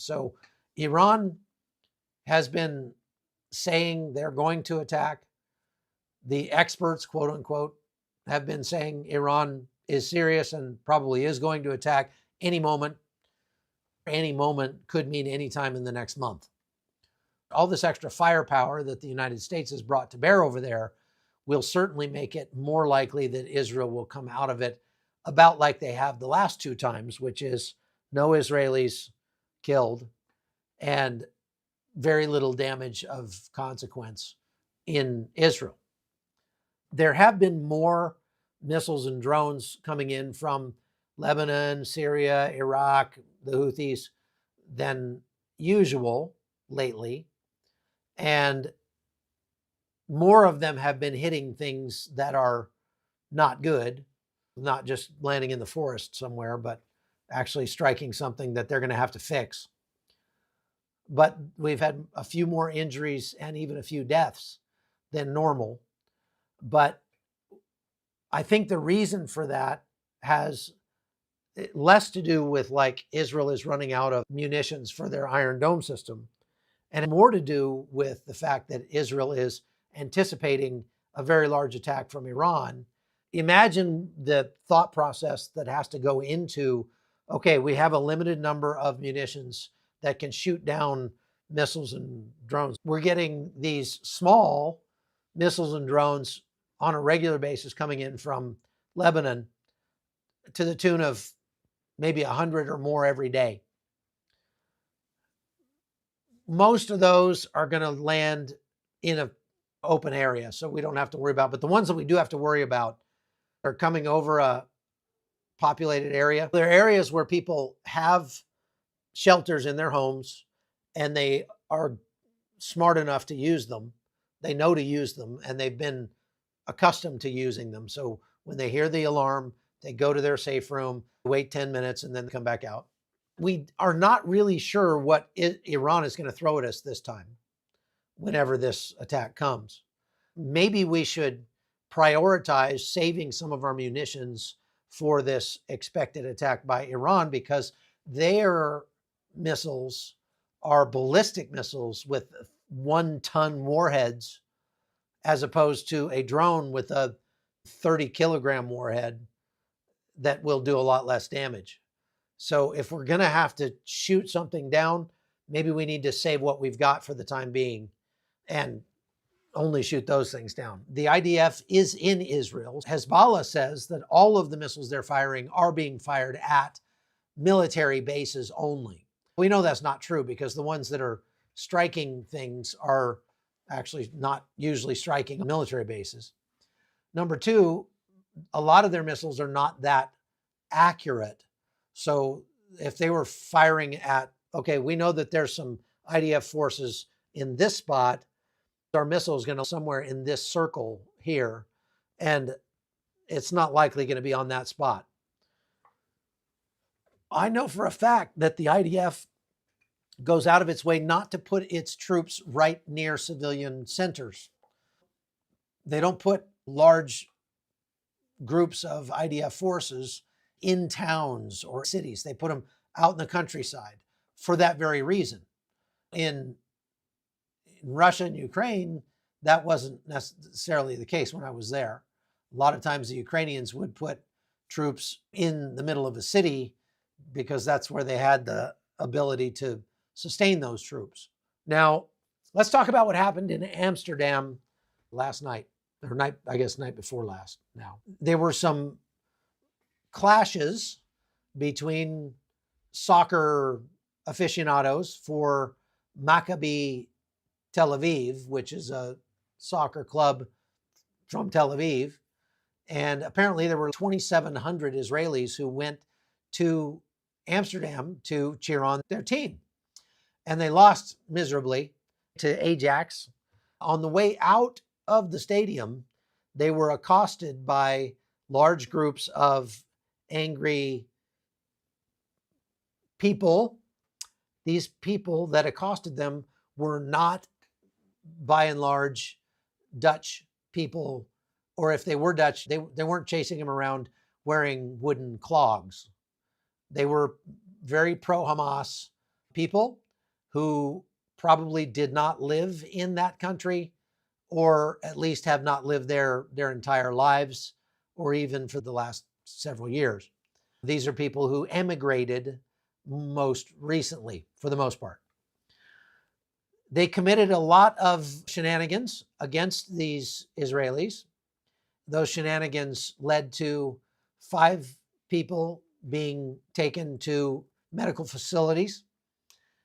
So Iran has been saying they're going to attack. The experts, quote unquote, have been saying Iran is serious and probably is going to attack any moment. Any moment could mean any time in the next month. All this extra firepower that the United States has brought to bear over there will certainly make it more likely that Israel will come out of it about like they have the last two times, which is no Israelis killed and very little damage of consequence in Israel. There have been more missiles and drones coming in from Lebanon, Syria, Iraq, the Houthis than usual lately. And more of them have been hitting things that are not good, not just landing in the forest somewhere, but actually striking something that they're going to have to fix. But we've had a few more injuries and even a few deaths than normal. But I think the reason for that has less to do with like Israel is running out of munitions for their Iron Dome system, and more to do with the fact that Israel is anticipating a very large attack from Iran. Imagine the thought process that has to go into, okay, we have a limited number of munitions that can shoot down missiles and drones. We're getting these small missiles and drones on a regular basis coming in from Lebanon to the tune of maybe 100 or more every day. Most of those are going to land in an open area, so we don't have to worry about. But the ones that we do have to worry about are coming over a populated area. There are areas where people have shelters in their homes and they are smart enough to use them. They know to use them and they've been accustomed to using them. So when they hear the alarm, they go to their safe room, wait 10 minutes, and then come back out. We are not really sure what Iran is going to throw at us this time, whenever this attack comes. Maybe we should prioritize saving some of our munitions for this expected attack by Iran, because their missiles are ballistic missiles with 1-ton warheads, as opposed to a drone with a 30-kilogram warhead that will do a lot less damage. So if we're going to have to shoot something down, maybe we need to save what we've got for the time being and only shoot those things down. The IDF is in Israel. Hezbollah says that all of the missiles they're firing are being fired at military bases only. We know that's not true, because the ones that are striking things are actually not usually striking military bases. Number two, a lot of their missiles are not that accurate. So if they were firing at, okay, we know that there's some IDF forces in this spot, our missile is going to somewhere in this circle here, and it's not likely going to be on that spot. I know for a fact that the IDF goes out of its way not to put its troops right near civilian centers. They don't put large groups of IDF forces in towns or cities. They put them out in the countryside for that very reason. In Russia and Ukraine, that wasn't necessarily the case when I was there. A lot of times the Ukrainians would put troops in the middle of a city because that's where they had the ability to sustain those troops. Now, let's talk about what happened in Amsterdam last night, or night before last now. There were some clashes between soccer aficionados for Maccabi Tel Aviv, which is a soccer club from Tel Aviv. And apparently there were 2,700 Israelis who went to Amsterdam to cheer on their team. And they lost miserably to Ajax. On the way out of the stadium, they were accosted by large groups of angry people. These people that accosted them were not, by and large, Dutch people, or if they were Dutch, they weren't chasing them around wearing wooden clogs. They were very pro-Hamas people who probably did not live in that country, or at least have not lived there their entire lives, or even for the last several years. These are people who emigrated most recently, for the most part. They committed a lot of shenanigans against these Israelis. Those shenanigans led to 5 people being taken to medical facilities.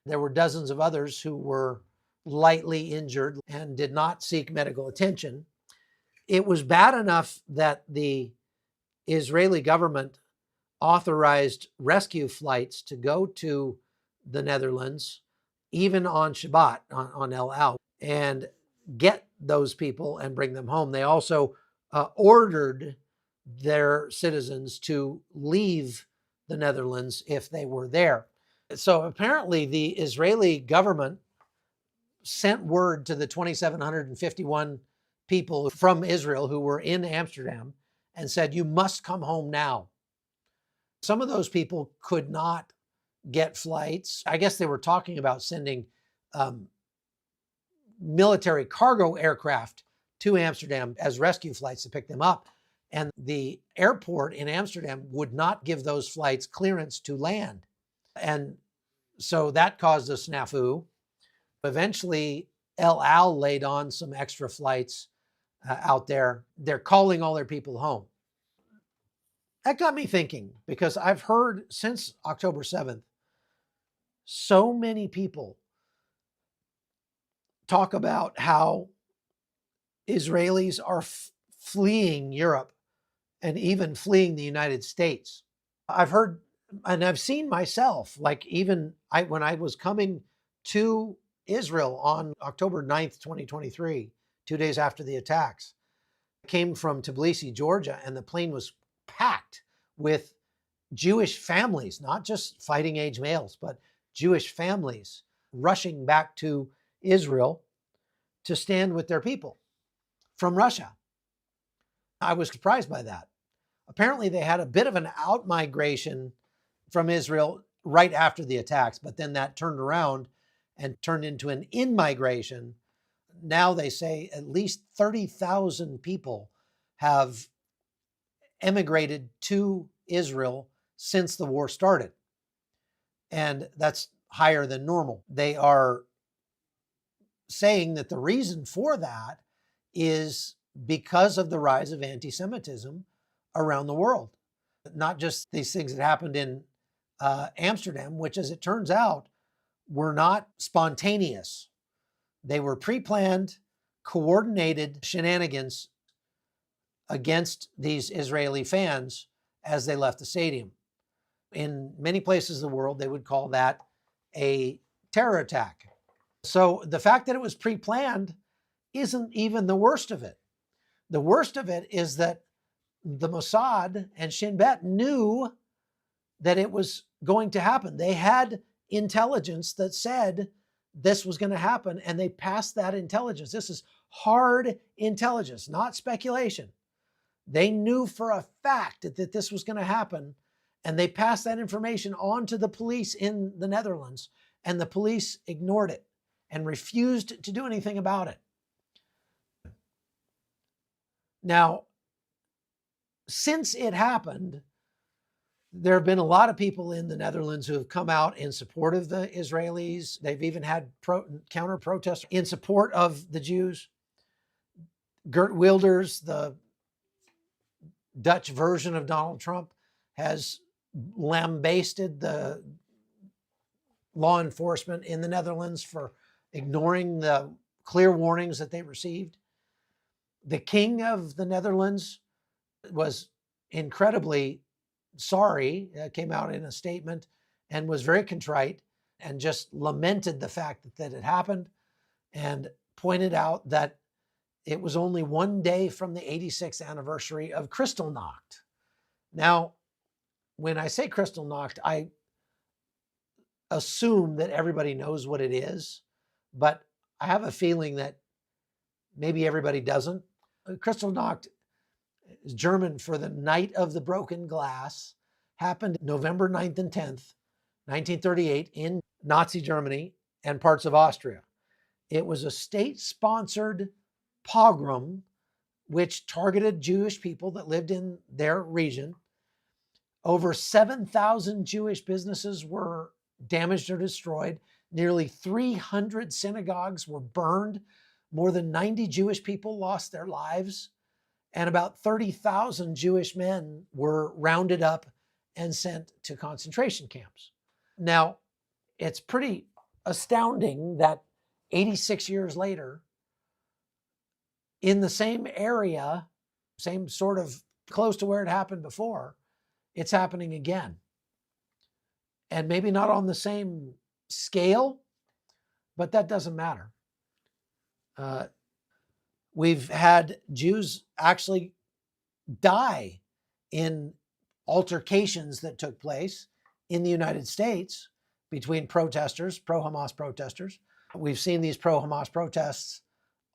There were dozens of others who were lightly injured and did not seek medical attention. It was bad enough that the Israeli government authorized rescue flights to go to the Netherlands, even on Shabbat, on El Al, and get those people and bring them home. They also ordered their citizens to leave the Netherlands if they were there. So apparently the Israeli government sent word to the 2,751 people from Israel who were in Amsterdam and said, you must come home now. Some of those people could not get flights. I guess they were talking about sending military cargo aircraft to Amsterdam as rescue flights to pick them up. And the airport in Amsterdam would not give those flights clearance to land. And so that caused a snafu. Eventually, El Al laid on some extra flights out there. They're calling all their people home. That got me thinking, because I've heard since October 7th, so many people talk about how Israelis are fleeing Europe and even fleeing the United States. I've heard, and I've seen myself, like even when I was coming to Israel on October 9th, 2023, 2 days after the attacks, I came from Tbilisi, Georgia, and the plane was packed with Jewish families, not just fighting age males, but Jewish families rushing back to Israel to stand with their people from Russia. I was surprised by that. Apparently, they had a bit of an out-migration from Israel right after the attacks, but then that turned around and turned into an in-migration. Now they say at least 30,000 people have emigrated to Israel since the war started. And that's higher than normal. They are saying that the reason for that is because of the rise of anti-Semitism around the world. Not just these things that happened in Amsterdam, which, as it turns out, were not spontaneous. They were pre-planned, coordinated shenanigans against these Israeli fans as they left the stadium. In many places of the world, they would call that a terror attack. So the fact that it was pre-planned isn't even the worst of it. The worst of it is that the Mossad and Shin Bet knew that it was going to happen. They had intelligence that said this was going to happen, and they passed that intelligence. This is hard intelligence, not speculation. They knew for a fact that this was going to happen, and they passed that information on to the police in the Netherlands, and the police ignored it and refused to do anything about it. Now, since it happened, there have been a lot of people in the Netherlands who have come out in support of the Israelis. They've even had counter protests in support of the Jews. Geert Wilders, the Dutch version of Donald Trump, has lambasted the law enforcement in the Netherlands for ignoring the clear warnings that they received. The King of the Netherlands was incredibly sorry, came out in a statement and was very contrite and just lamented the fact that it happened, and pointed out that it was only one day from the 86th anniversary of Kristallnacht. Now, when I say Kristallnacht, I assume that everybody knows what it is, but I have a feeling that maybe everybody doesn't. Kristallnacht is German for the Night of the Broken Glass. Happened November 9th and 10th, 1938 in Nazi Germany and parts of Austria. It was a state-sponsored pogrom which targeted Jewish people that lived in their region. Over 7,000 Jewish businesses were damaged or destroyed. Nearly 300 synagogues were burned. More than 90 Jewish people lost their lives. And about 30,000 Jewish men were rounded up and sent to concentration camps. Now, it's pretty astounding that 86 years later, in the same area, same sort of close to where it happened before, it's happening again. And maybe not on the same scale, but that doesn't matter. We've had Jews actually die in altercations that took place in the United States between protesters, pro-Hamas protesters. We've seen these pro-Hamas protests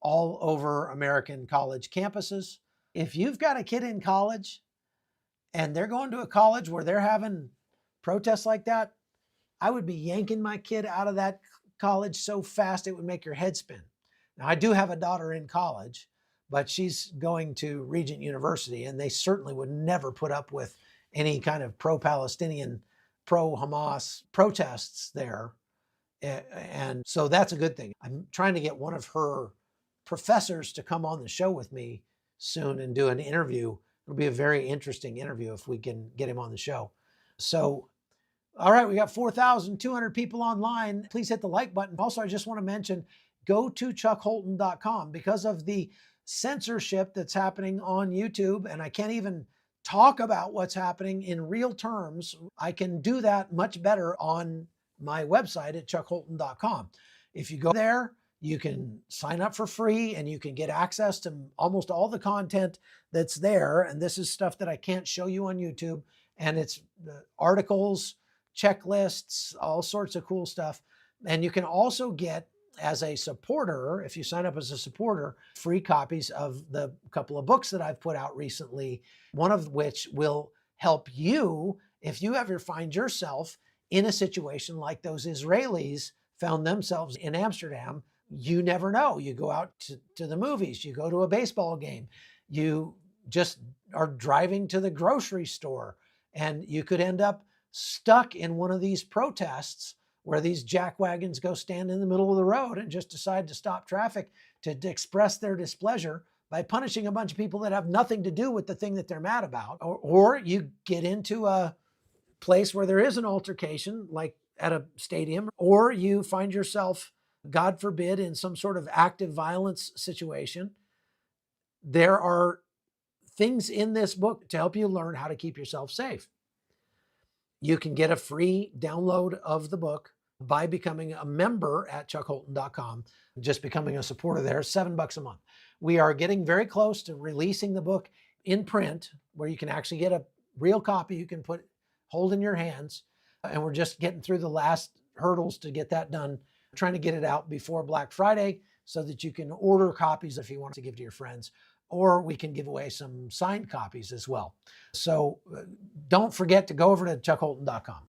all over American college campuses. If you've got a kid in college and they're going to a college where they're having protests like that, I would be yanking my kid out of that college so fast it would make your head spin. Now, I do have a daughter in college, but she's going to Regent University, and they certainly would never put up with any kind of pro-Palestinian, pro-Hamas protests there. And so that's a good thing. I'm trying to get one of her professors to come on the show with me soon and do an interview. It'll be a very interesting interview if we can get him on the show. So, all right, we got 4,200 people online. Please hit the like button. Also, I just want to mention, go to chuckholton.com. Because of the censorship that's happening on YouTube, and I can't even talk about what's happening in real terms, I can do that much better on my website at chuckholton.com. If you go there, you can sign up for free and you can get access to almost all the content that's there. And this is stuff that I can't show you on YouTube. And it's articles, checklists, all sorts of cool stuff. And you can also get, as a supporter, if you sign up as a supporter, free copies of the couple of books that I've put out recently, one of which will help you if you ever find yourself in a situation like those Israelis found themselves in Amsterdam. You never know. You go out to the movies, you go to a baseball game, you just are driving to the grocery store, and you could end up stuck in one of these protests where these jackwagons go stand in the middle of the road and just decide to stop traffic to express their displeasure by punishing a bunch of people that have nothing to do with the thing that they're mad about. Or you get into a place where there is an altercation, like at a stadium, or you find yourself, God forbid, in some sort of active violence situation. There are things in this book to help you learn how to keep yourself safe. You can get a free download of the book by becoming a member at chuckholton.com, just becoming a supporter there, $7 a month. We are getting very close to releasing the book in print, where you can actually get a real copy you can hold in your hands. And we're just getting through the last hurdles to get that done, trying to get it out before Black Friday so that you can order copies if you want to give to your friends, or we can give away some signed copies as well. So don't forget to go over to chuckholton.com.